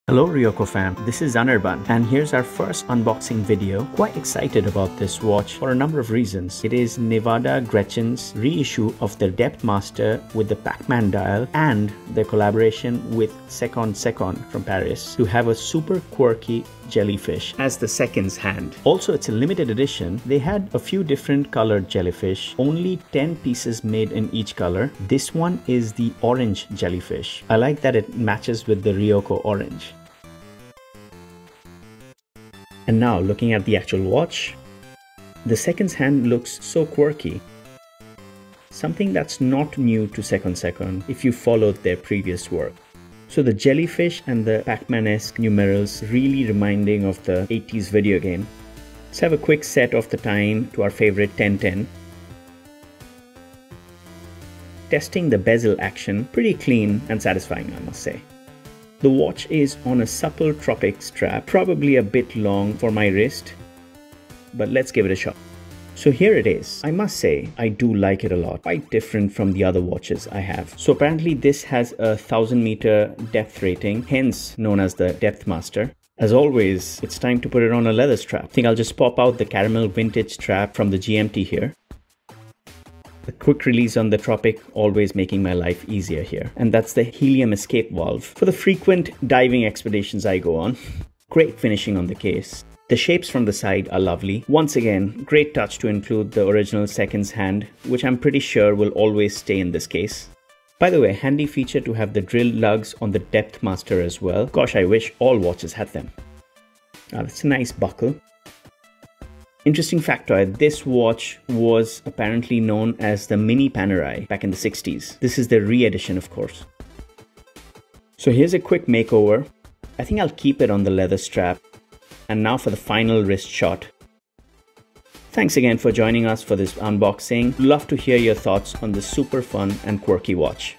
Hello Ryokō fam, this is Anirban and here's our first unboxing video. Quite excited about this watch for a number of reasons. It is Nivada Grenchen's reissue of the Depthmaster with the Pac-Man dial and their collaboration with Seconde Seconde from Paris to have a super quirky jellyfish as the seconds hand. Also, it's a limited edition. They had a few different colored jellyfish, only 10 pieces made in each color. This one is the Orange Jellyfish. I like that it matches with the Ryokō orange. And now looking at the actual watch, the seconds hand looks so quirky. Something that's not new to Seconde Seconde if you followed their previous work. So the jellyfish and the Pac-Man-esque numerals really reminding of the 80s video game. Let's have a quick set of the time to our favorite 1010. Testing the bezel action, pretty clean and satisfying, I must say. The watch is on a supple tropic strap, probably a bit long for my wrist, but let's give it a shot. So here it is. I must say, I do like it a lot, quite different from the other watches I have. So apparently this has a 1000-meter depth rating, hence known as the Depthmaster. As always, it's time to put it on a leather strap. I think I'll just pop out the caramel vintage strap from the GMT here. The quick release on the Tropic always making my life easier here. And that's the helium escape valve for the frequent diving expeditions I go on. Great finishing on the case. The shapes from the side are lovely. Once again, great touch to include the original seconds hand, which I'm pretty sure will always stay in this case. By the way, handy feature to have the drill lugs on the Depthmaster as well. Gosh, I wish all watches had them. That's a nice buckle. Interesting factoid, this watch was apparently known as the Mini Panerai back in the 60s. This is the re-edition, of course. So here's a quick makeover. I think I'll keep it on the leather strap. And now for the final wrist shot. Thanks again for joining us for this unboxing. Love to hear your thoughts on this super fun and quirky watch.